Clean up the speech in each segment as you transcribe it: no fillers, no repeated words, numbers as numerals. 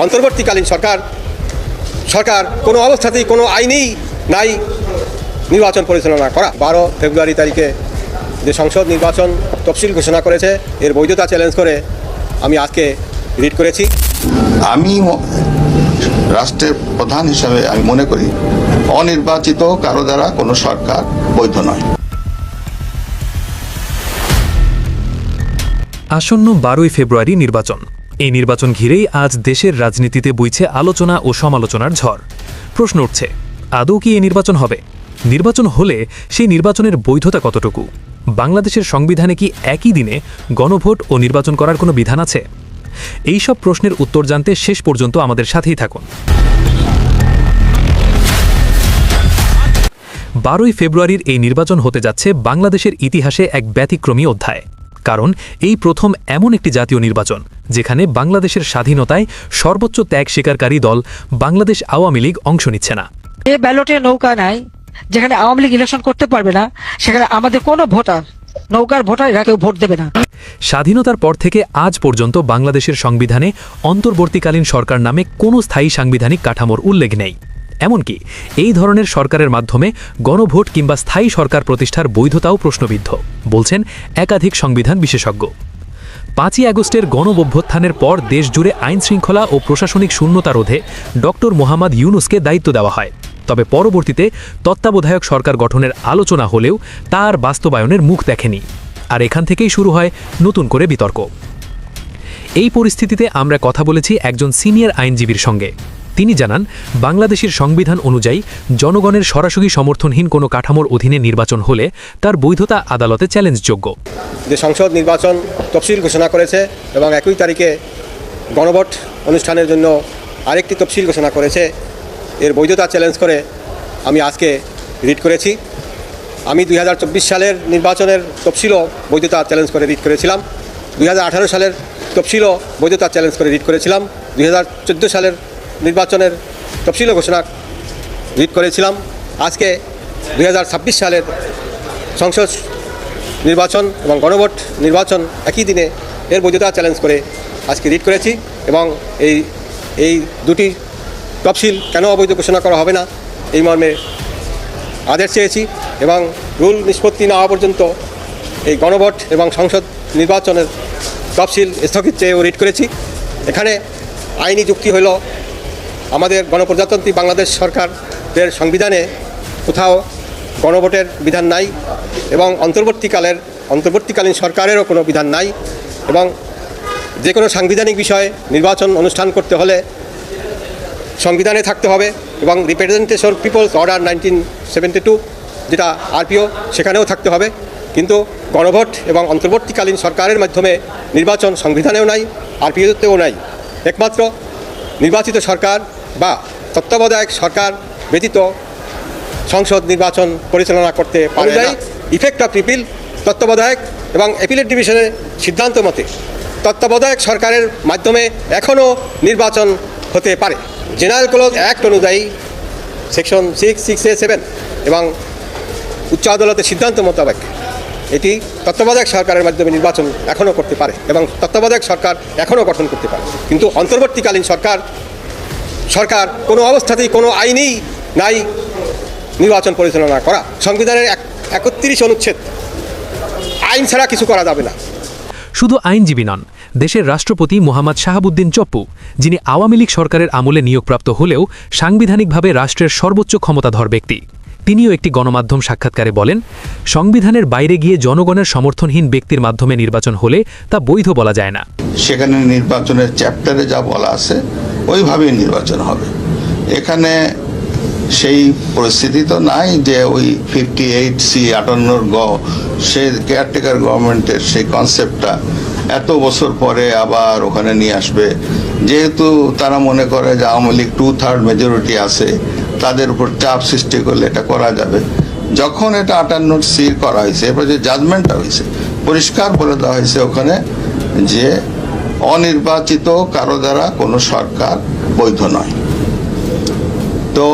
অন্তর্বর্তীকালীন সরকার কোনো অবস্থাতেই কোনো আইনেই নাই নির্বাচন পরিচালনা করা। 12 ফেব্রুয়ারি তারিখে যে সংসদ নির্বাচন তফসিল ঘোষণা করেছে এর বৈধতা চ্যালেঞ্জ করে আমি আজকে রিট করেছি। আমি রাষ্ট্রের প্রধান হিসাবে আমি মনে করি অনির্বাচিত কারো দ্বারা কোনো সরকার বৈধ নয়। আসন্ন 12ই ফেব্রুয়ারি নির্বাচন। এই নির্বাচন ঘিরেই আজ দেশের রাজনীতিতে বইছে আলোচনা ও সমালোচনার ঝড়। প্রশ্ন উঠছে, আদৌ কি এই নির্বাচন হবে? নির্বাচন হলে সেই নির্বাচনের বৈধতা কতটুকু? বাংলাদেশের সংবিধানে কি একই দিনে গণভোট ও নির্বাচন করার কোনো বিধান আছে? এই সব প্রশ্নের উত্তর জানতে শেষ পর্যন্ত আমাদের সাথেই থাকুন। 12ই ফেব্রুয়ারির এই নির্বাচন হতে যাচ্ছে বাংলাদেশের ইতিহাসে এক ব্যতিক্রমী অধ্যায়। কারণ এই প্রথম এমন একটি জাতীয় নির্বাচন যেখানে বাংলাদেশের স্বাধীনতায় সর্বোচ্চ ত্যাগ স্বীকারকারী দল বাংলাদেশ আওয়ামী লীগ অংশ নিচ্ছে না। এই ব্যালটে নৌকা নাই, যেখানে আওয়ামী লীগ ইলেকশন করতে পারবে না, সেখানে আমাদের কোনো ভোটার, নৌকার ভোটার এরা কেউ ভোট দেবে না। স্বাধীনতার পর থেকে আজ পর্যন্ত বাংলাদেশের সংবিধানে অন্তর্বর্তীকালীন সরকার নামে কোনো স্থায়ী সাংবিধানিক কাঠামোর উল্লেখ নেই। এমনকি এই ধরনের সরকারের মাধ্যমে গণভোট কিংবা স্থায়ী সরকার প্রতিষ্ঠার বৈধতাও প্রশ্নবিদ্ধ, বলছেন একাধিক সংবিধান বিশেষজ্ঞ। 5ই আগস্টের গণঅভ্যুত্থানের পর দেশজুড়ে আইনশৃঙ্খলা ও প্রশাসনিক শূন্যতা রোধে ডক্টর মোহাম্মদ ইউনূসকে দায়িত্ব দেওয়া হয়। তবে পরবর্তীতে তত্ত্বাবধায়ক সরকার গঠনের আলোচনা হলেও তার বাস্তবায়নের মুখ দেখেনি। আর এখান থেকেই শুরু হয় নতুন করে বিতর্ক। এই পরিস্থিতিতে আমরা কথা বলেছি একজন সিনিয়র আইনজীবীর সঙ্গে। তিনি জানান, বাংলাদেশের সংবিধান অনুযায়ী জনগণের সরাসরি সমর্থনহীন কোনো কাঠামোর অধীনে নির্বাচন হলে তার বৈধতা আদালতে চ্যালেঞ্জযোগ্য। যে সংসদ নির্বাচন তফসিল ঘোষণা করেছে এবং 21 তারিখে গণভোট অনুষ্ঠানের জন্য আরেকটি তফসিল ঘোষণা করেছে, এর বৈধতা চ্যালেঞ্জ করে আমি আজকে রিট করেছি। আমি 2024 সালের নির্বাচনের তফসিলও বৈধতা চ্যালেঞ্জ করে রিট করেছিলাম। 2018 সালের তফসিলও বৈধতা চ্যালেঞ্জ করে রিট করেছিলাম। 2014 সালের নির্বাচনের তফসিলও ঘোষণা রিট করেছিলাম। আজকে 2026 সালের সংসদ নির্বাচন এবং গণভোট নির্বাচন একই দিনে এর বৈধতা চ্যালেঞ্জ করে আজকে রিট করেছি এবং এই দুটি তফসিল কেন অবৈধ ঘোষণা করা হবে না এই মর্মে আদেশ চেয়েছি এবং রুল নিষ্পত্তি না হওয়া পর্যন্ত এই গণভোট এবং সংসদ নির্বাচনের তফসিল স্থগিত চেয়েও রিট করেছি। এখানে আইনি যুক্তি হল, আমাদের গণপ্রজাতন্ত্রী বাংলাদেশ সরকারের সংবিধানে কোথাও গণভোটের বিধান নাই এবং অন্তর্বর্তীকালীন সরকারেরও কোনো বিধান নাই এবং যে কোনো সাংবিধানিক বিষয়ে নির্বাচন অনুষ্ঠান করতে হলে সংবিধানে থাকতে হবে এবং রিপ্রেজেন্টেশন পিপলস অর্ডার 1972 যেটা আরপিও সেখানেও থাকতে হবে। কিন্তু গণভোট এবং অন্তর্বর্তীকালীন সরকারের মাধ্যমে নির্বাচন সংবিধানেও নাই, আরপিওতেও নাই। একমাত্র নির্বাচিত সরকার বা তত্ত্বাবধায়ক সরকার ব্যতীত সংসদ নির্বাচন পরিচালনা করতে পারে না। ইফেক্ট অফ রিপিল তত্ত্বাবধায়ক এবং অ্যাপিলেট ডিভিশনের সিদ্ধান্ত মতে তত্ত্বাবধায়ক সরকারের মাধ্যমে এখনও নির্বাচন হতে পারে। জেনারেল ক্লজ অ্যাক্ট অনুযায়ী সেকশন 6(6)(a)(7) এবং উচ্চ আদালতের সিদ্ধান্ত মোতাবেক এটি তত্ত্বাবধায়ক সরকারের মাধ্যমে নির্বাচন এখনও করতে পারে এবং তত্ত্বাবধায়ক সরকার এখনও গঠন করতে পারে। কিন্তু অন্তর্বর্তীকালীন সরকার কোনো অবস্থাতেই কোনো আইনেই নাই নির্বাচন পরিচালনা করা। সংবিধানের 31 অনুচ্ছেদ আইন ছাড়া কিছু করা যাবে না। শুধু আইনজীবী নন, দেশের রাষ্ট্রপতি মোহাম্মদ শাহাবুদ্দিন চপ্পু, যিনি আওয়ামী লীগ সরকারের আমলে নিয়োগপ্রাপ্ত হলেও সাংবিধানিকভাবে রাষ্ট্রের সর্বোচ্চ ক্ষমতাধর ব্যক্তি, তিনিও একটি গণমাধ্যম সাক্ষাৎকারে বলেন, সংবিধানের বাইরে গিয়ে জনগণের সমর্থনহীন ব্যক্তির মাধ্যমে নির্বাচন হলে তা বৈধ বলা যায় না। সেখানে নির্বাচনের চ্যাপ্টারে যা বলা আছে ওইভাবেই নির্বাচন হবে। এখানে সেই পরিস্থিতি তো নাই যে ওই 58(c)(58) সে কেয়ারটেকার গভর্নমেন্টের সেই কনসেপ্টটা এত বছর পরে আবার ওখানে নিয়ে আসবে। যেহেতু তারা মনে করে যে আওয়ামী লীগ 2/3 মেজরিটি আছে, তাদের উপর চাপ সৃষ্টি করলে এটা করা যাবে। যখন এটা 58(c) করা হয়েছে, এরপর যে জাজমেন্টটা হয়েছে পরিষ্কার বলে দেওয়া হয়েছে ওখানে যে অনির্বাচিত কারো দ্বারা কোনো সরকার বৈধ নয়। তো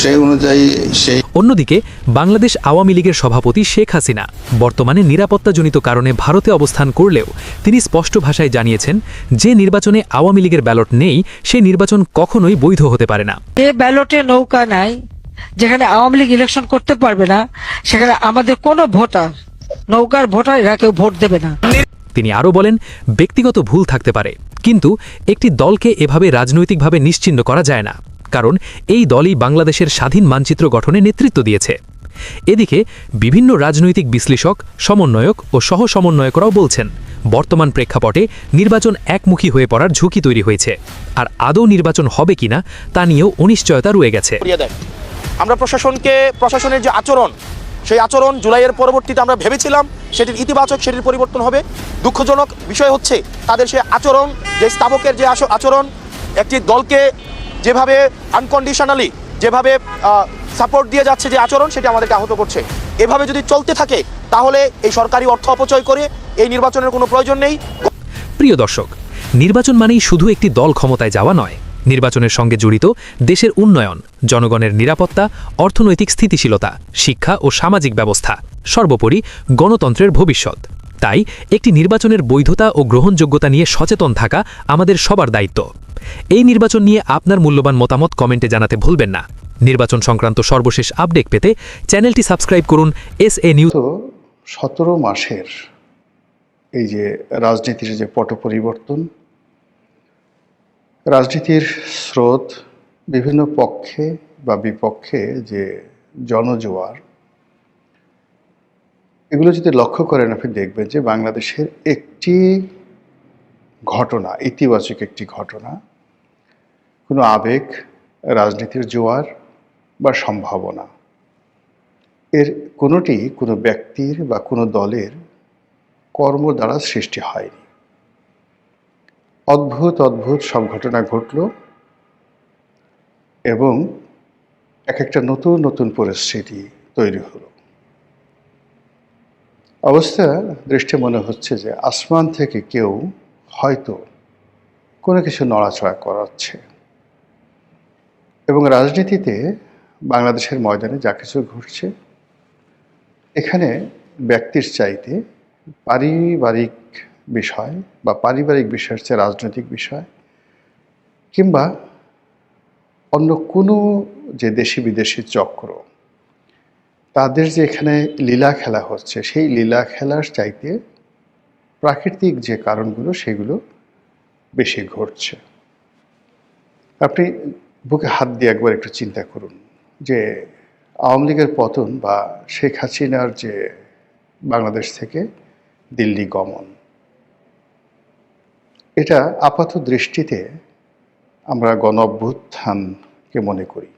সেই অনুযায়ী সেই অন্যদিকে বাংলাদেশ আওয়ামী লীগের সভাপতি শেখ হাসিনা বর্তমানে নিরাপত্তাজনিত কারণে ভারতে অবস্থান করলেও তিনি স্পষ্ট ভাষায় জানিয়েছেন, যে নির্বাচনে আওয়ামী লীগের ব্যালট নেই সেই নির্বাচন কখনোই বৈধ হতে পারে না। যে ব্যালটে নৌকা নাই, যেখানে আওয়ামী লীগ ইলেকশন করতে পারবে না, সেখানে আমাদের কোনো ভোটার, নৌকার ভোটার এরা কেউ ভোট দেবে না। তিনি আরও বলেন, ব্যক্তিগত ভুল থাকতে পারে, কিন্তু একটি দলকে এভাবে রাজনৈতিকভাবে নিশ্চিহ্ন করা যায় না, কারণ এই দলই বাংলাদেশের স্বাধীন মানচিত্র গঠনে নেতৃত্ব দিয়েছে। এদিকে বিভিন্ন রাজনৈতিক বিশ্লেষক, সমন্বয়ক ও সহ সমন্বয়করাও বলছেন, বর্তমান প্রেক্ষাপটে নির্বাচন একমুখী হয়ে পড়ার ঝুঁকি তৈরি হয়েছে, আর আদৌ নির্বাচন হবে কিনা তা নিয়েও অনিশ্চয়তা রয়ে গেছে। আমরা প্রশাসনের যে আচরণ, সেই আচরণ জুলাইয়ের পরবর্তীতে আমরা ভেবেছিলাম সেটির ইতিবাচক, সেটির পরিবর্তন হবে। দুঃখজনক বিষয় হচ্ছে তাদের সে আচরণ, যে স্থাবকের যে আচরণ, একটি দলকে যেভাবে আনকন্ডিশনালি যেভাবে সাপোর্ট দিয়ে যাচ্ছে যে আচরণ, সেটি আমাদেরকে আহত করছে। এভাবে যদি চলতে থাকে তাহলে এই সরকারি অর্থ অপচয় করে এই নির্বাচনের কোনো প্রয়োজন নেই। প্রিয় দর্শক, নির্বাচন মানেই শুধু একটি দল ক্ষমতায় যাওয়া নয়, নির্বাচনের সঙ্গে জড়িত দেশের উন্নয়ন, জনগণের নিরাপত্তা, অর্থনৈতিক স্থিতিশীলতা, শিক্ষা ও সামাজিক ব্যবস্থা, সর্বোপরি গণতন্ত্রের ভবিষ্যৎ। তাই একটি নির্বাচনের বৈধতা ও গ্রহণযোগ্যতা নিয়ে সচেতন থাকা আমাদের সবার দায়িত্ব। এই নির্বাচন নিয়ে আপনার মূল্যবান মতামত কমেন্টে জানাতে ভুলবেন না। নির্বাচন সংক্রান্ত সর্বশেষ আপডেট পেতে চ্যানেলটি সাবস্ক্রাইব করুন। SA news. 17 মাসের এই যে রাজনীতির যে পট পরিবর্তন, রাজনীতির স্রোত, বিভিন্ন পক্ষে বা বিপক্ষে যে জনজোয়ার, এগুলো যদি লক্ষ্য করেন আপনি দেখবেন যে বাংলাদেশের একটি ঘটনা, ইতিবাচক একটি ঘটনা, কোনো আবেগ, রাজনীতির জোয়ার বা সম্ভাবনা, এর কোনোটি কোনো ব্যক্তির বা কোনো দলের কর্ম দ্বারা সৃষ্টি হয়নি। অদ্ভুত অদ্ভুত সব ঘটনা ঘটল এবং এক একটা নতুন নতুন পরিস্থিতি তৈরি হলো। অবস্থা দৃষ্টে মনে হচ্ছে যে আসমান থেকে কেউ হয়তো কোনো কিছু নড়াচড়া করাচ্ছে এবং রাজনীতিতে বাংলাদেশের ময়দানে যা কিছু ঘটছে, এখানে ব্যক্তির চাইতে পারিবারিক বিষয় বা পারিবারিক বিষয়ের চেয়ে রাজনৈতিক বিষয় কিংবা অন্য কোনো যে দেশি বিদেশি চক্র, তাদের যে এখানে লীলা খেলা হচ্ছে, সেই লীলা খেলার চাইতে প্রাকৃতিক যে কারণগুলো সেগুলো বেশি ঘটছে। আপনি বুকে হাত দিয়ে একবার একটু চিন্তা করুন যে আওয়ামী লীগের পতন বা শেখ হাসিনার যে বাংলাদেশ থেকে দিল্লি গমন, এটা আপাত দৃষ্টিতে আমরা গণ অভ্যুত্থানকে মনে করি,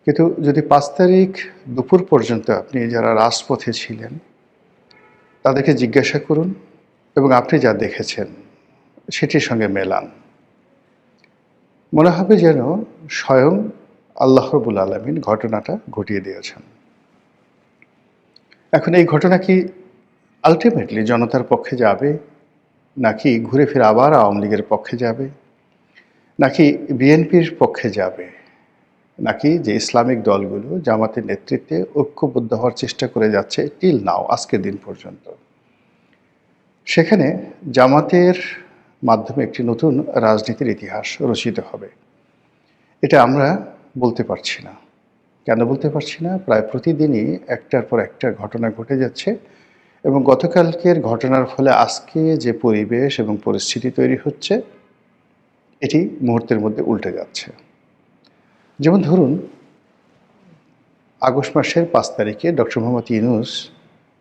কিন্তু যদি 5 তারিখ দুপুর পর্যন্ত আপনি যারা রাজপথে ছিলেন তাদেরকে জিজ্ঞাসা করুন এবং আপনি যা দেখেছেন সেটির সঙ্গে মেলান, মনে হবে যেন স্বয়ং আল্লাহ রাব্বুল আলামিন ঘটনাটা ঘটিয়ে দিয়েছেন। এখন এই ঘটনা কি আলটিমেটলি জনতার পক্ষে যাবে, নাকি ঘুরে ফিরে আবার আওয়ামী লীগের পক্ষে যাবে, নাকি বিএনপির পক্ষে যাবে, নাকি যে ইসলামিক দলগুলো জামাতের নেতৃত্বে ঐক্যবদ্ধ হওয়ার চেষ্টা করে যাচ্ছে টিল নাও, আজকের দিন পর্যন্ত, সেখানে জামাতের মাধ্যমে একটি নতুন রাজনীতির ইতিহাস রচিত হবে। এটা আমরা বলতে পারছি না। কেন বলতে পারছি না? প্রায় প্রতিদিনই একটার পর একটা ঘটনা ঘটে যাচ্ছে এবং গতকালকের ঘটনার ফলে আজকে যে পরিবেশ এবং পরিস্থিতি তৈরি হচ্ছে, এটি মুহূর্তের মধ্যে উল্টে যাচ্ছে। যেমন ধরুন, আগস্ট মাসের 5 তারিখে ডক্টর মোহাম্মদ ইউনূস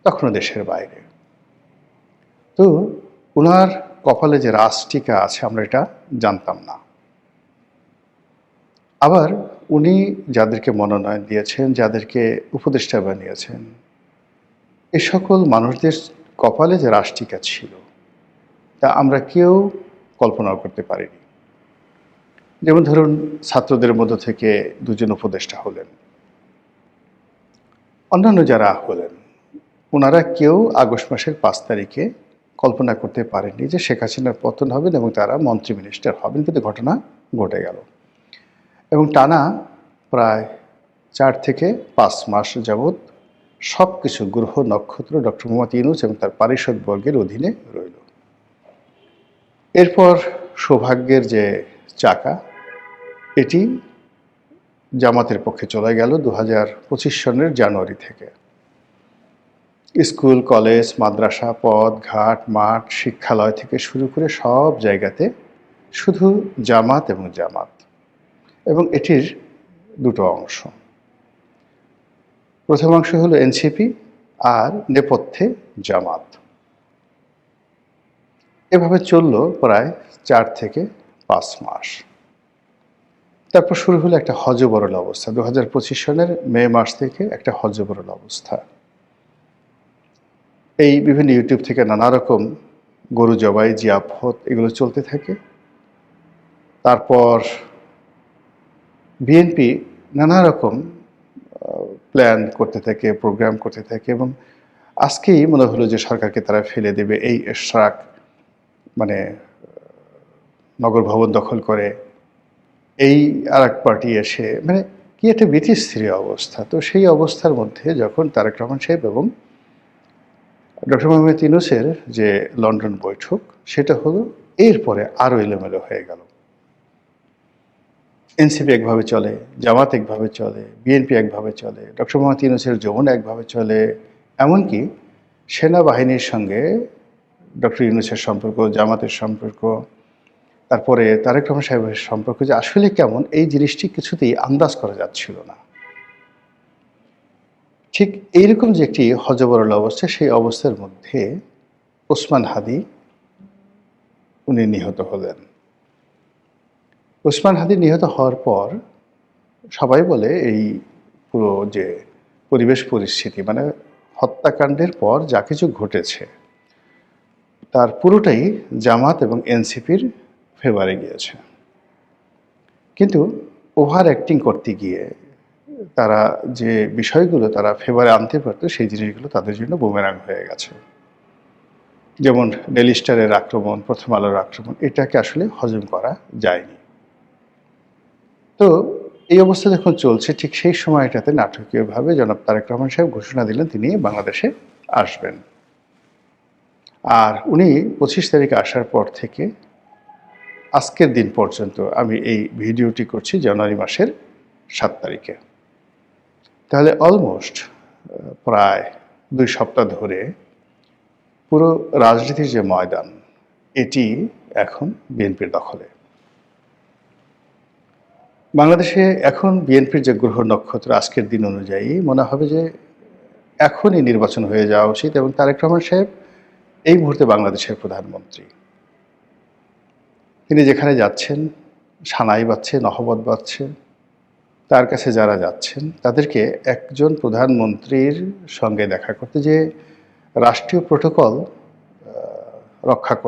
তখনও দেশের বাইরে, তো ওনার কপালে যে রাজটিকা আছে আমরা এটা জানতাম না। আবার উনি যাদেরকে মনোনয়ন দিয়েছেন, যাদেরকে উপদেষ্টা বানিয়েছেন, এ সকল মানুষদের কপালে যে রাজটিকা ছিল তা আমরা কেউ কল্পনাও করতে পারিনি। যেমন ধরুন, ছাত্রদের মধ্য থেকে 2 জন উপদেষ্টা হলেন, অন্যান্য যারা হলেন ওনারা কেউ আগস্ট মাসের 5 তারিখে কল্পনা করতে পারেননি যে শেখ হাসিনার পতন হবেন এবং তারা মন্ত্রী মিনিস্টার হবেন, কিন্তু ঘটনা ঘটে গেল। এবং টানা প্রায় 4 থেকে 5 মাস যাবৎ সব কিছু গ্রহ নক্ষত্র ডক্টর মোহাম্মদ ইউনূস এবং তার পারিষদবর্গের অধীনে রইল। এরপর সৌভাগ্যের যে চাকা, এটি জামাতের পক্ষে চলে গেল 2025 সনের জানুয়ারি থেকে। স্কুল, কলেজ, মাদ্রাসা, পথ ঘাট, মাঠ, শিক্ষালয় থেকে শুরু করে সব জায়গাতে শুধু জামাত এবং জামাত, এবং এটির দুটো অংশ। প্রথম অংশ হলো এনসিপি আর নেপথ্যে জামাত। এভাবে চলল প্রায় 4 থেকে 5 মাস। তারপর শুরু হলো একটা হযবরল অবস্থা। 2025 সনের মে মাস থেকে একটা হযবরল অবস্থা। এই বিভিন্ন ইউটিউব থেকে নানা রকম গরু জবাই, জিয়াফত এগুলো চলতে থাকে। তারপর বিএনপি নানা রকম প্ল্যান করতে থাকে, প্রোগ্রাম করতে থাকে, এবং আজকেই মনে হলো যে সরকারকে তারা ফেলে দেবে। এই এশরাক মানে নগর ভবন দখল করে, এই আর এক পার্টি এসে, মানে কি একটা বিতিস্থির অবস্থা। তো সেই অবস্থার মধ্যে যখন তারেক রহমান সাহেব এবং ডক্টর মোহাম্মদ ইউনূসের যে লন্ডন বৈঠক, সেটা হলো এরপরে আরও এলোমেলো হয়ে গেল। এনসিপি একভাবে চলে, জামাত একভাবে চলে, বিএনপি একভাবে চলে, ডক্টর মোহাম্মদ ইউনূসের যমুনা একভাবে চলে, এমনকি সেনাবাহিনীর সঙ্গে ডক্টর ইউনূসের সম্পর্ক, জামাতের সম্পর্ক, তারপরে তারেক রহমান সাহেবের সম্পর্ক যে আসলে কেমন, এই জিনিসটি কিছুতেই আন্দাজ করা যাচ্ছিল না। ঠিক এইরকম যে একটি হযবরল অবস্থা, সেই অবস্থার মধ্যে ওসমান হাদী উনি নিহত হলেন। ওসমান হাদী নিহত হওয়ার পর সবাই বলে এই পুরো যে পরিবেশ পরিস্থিতি, মানে হত্যাকাণ্ডের পর যা কিছু ঘটেছে তার পুরোটাই জামাত এবং এনসিপির ফেভারে গিয়েছে। কিন্তু ওভার অ্যাক্টিং করতে গিয়ে তারা যে বিষয়গুলো তারা ফেভারে আনতে পারতো, সেই জিনিসগুলো তাদের জন্য বুমেরাং হয়ে গেছে। যেমন ডেইলি স্টারের আক্রমণ, প্রথম আলোর আক্রমণ, এটাকে আসলে হজম করা যায়নি। তো এই অবস্থা যখন চলছে, ঠিক সেই সময়টাতে নাটকীয়ভাবে জনাব তারেক রহমান সাহেব ঘোষণা দিলেন তিনি বাংলাদেশে আসবেন। আর উনি 25 তারিখে আসার পর থেকে আজকের দিন পর্যন্ত, আমি এই ভিডিওটি করছি জানুয়ারি মাসের 7 তারিখে, তাহলে অলমোস্ট প্রায় 2 সপ্তাহ ধরে পুরো রাজনীতির যে ময়দান, এটি এখন বিএনপির দখলে। বাংলাদেশে এখন বিএনপির যে গ্রহ নক্ষত্র, আজকের দিন অনুযায়ী মনে হবে যে এখনই নির্বাচন হয়ে যাওয়া উচিত, এবং তারেক রহমান সাহেব এই মুহূর্তে বাংলাদেশের প্রধানমন্ত্রী। তিনি যেখানে যাচ্ছেন, সানাই বাজছে, নহবত বাজছে, তার কাছে যারা যাচ্ছেন তাদেরকে একজন প্রধানমন্ত্রীর সঙ্গে দেখা করতে, যে রাষ্ট্রীয় প্রোটোকল রক্ষা করতে